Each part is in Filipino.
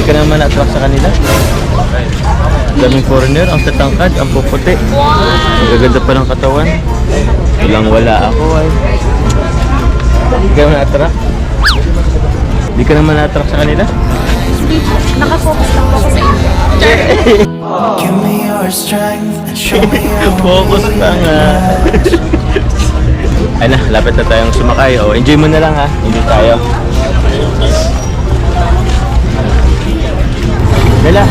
ka naman na-attract sa kanila. Daming foreigner, ang tatangkad, ang puputi. Ang gaganda pa ng katawan. Walang wala ako ay. Hindi ka naman na-attract? Hindi ka naman na-attract sa kanila? Nakafocus lang ako sa inyo. Give me your strength and show me your Focus ka nga. Ay na, lapit na tayong sumakay. O, enjoy mo na lang ha. Enjoy tayo. Dala.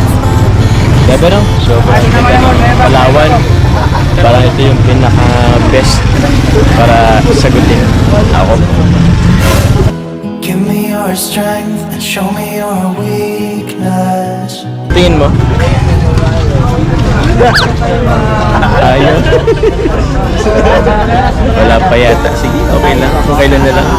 Diba no? Sobrang ganda ng Palawan. Parang ito yung pinaka-best para sagutin ako. Give me your strength and show me your weakness. Tingin mo? Ayaw. Wala pa yata. Sige, okay lang. Kung kailan na lang.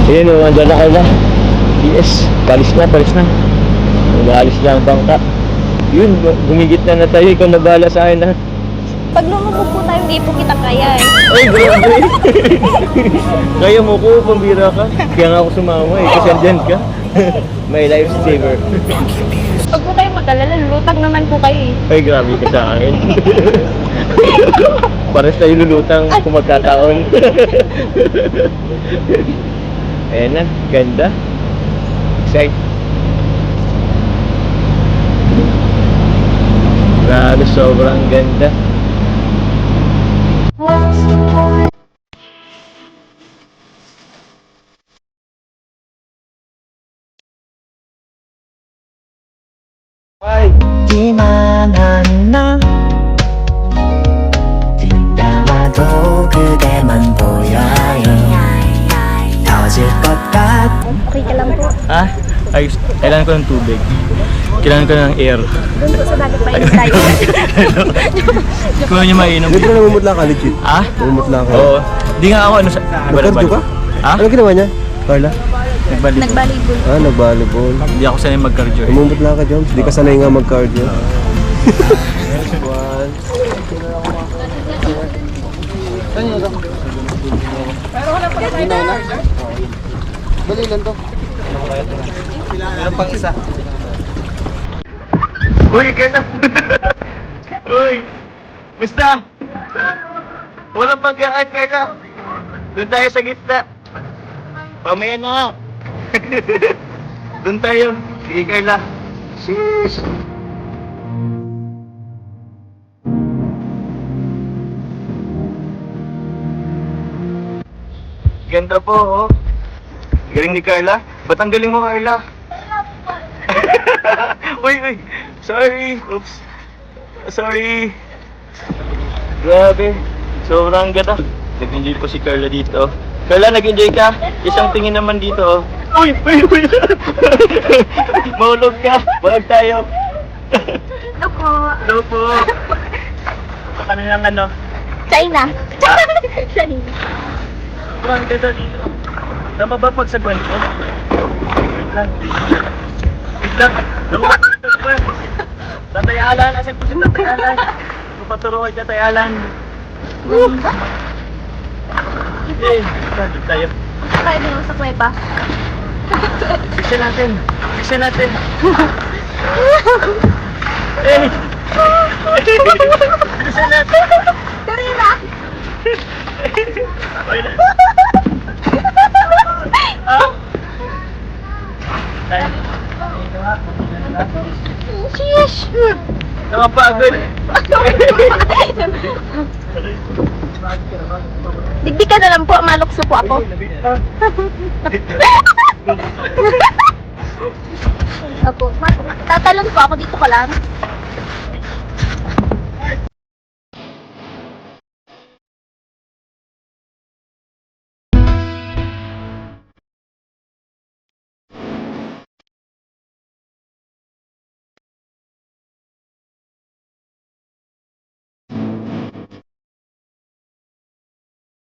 Ayan o, andyan na kayo na. Yes, palis na, palis na. Mag-aalis na ang bangka. Yun, gumigit na tayo. Ikaw na bahala sa akin ha. Pag lumubog po tayo, hindi po kita kaya eh. Ay, grabe. Kaya mo ko, pambira ka. Kaya nga ako sumama eh, kasi andyan ka. My lifesaver. Pag po tayo mag-alala, lulutang naman po kayo eh. Ay, grabe ka sa akin. Pares tayo lulutang kung magkataon. Ayan na, ganda. Excited. Grabe, sobrang ganda. 기만한 나 뒷담화도 그대만 보여요 터질 것 같아 Okay ka lang po. Ah, ayos. Kailangan ko ng tubig. Kailangan ko ng air. Doon po sa dagat pa yun tayo. Kung ano yung mainom. Hindi na namumutla ka, legit. Ah? Namumutla ka. Oo. Di nga ako ano sa... Nag-cardio ka? Ha? Ano ginawa niya, Carla? Nagbalik. Nagbalibol. Ah, nag-volleyball. Hindi ako sanay mag-cardio eh. Namumutla ka, Joms. Hindi ka sanay nga mag-cardio. Uy, kaya Uy! Basta! Walang pagkaan, kaya doon tayo sa gitna. Pamaya na. Doon tayo. Sige, Carla. Sheesh! Ganda po, oh. Galing ni Carla. Ba't ang galing mo, Carla? Uy, uy. Sorry. Oops. Sorry. Grabe. Sobrang ganda. Nag-enjoy po si Carla dito. Carla, nag-enjoy ka? Isang tingin naman dito, oh. Uy, uy, uy. Mahulog ka. Mahulog tayo. Ano po? Hello po. Kami ng ano? China. China. Sobrang ganda dito. Tama ba pagsagwan ko? Wait lang. Wait lang. Tatay Alan, asan po si Tatay Alan? Papaturo kay Tatay Alan. Okay, dito tayo. Kaya din sa kuweba. Bisa natin. Bisa natin. Eh! Bisa natin. Dali na! Okay na. Ah! Tayo. Sheesh! Nakapagod. Digdig ka na lang po, malukso po ako. Opo, tatalon po ako, dito ka lang.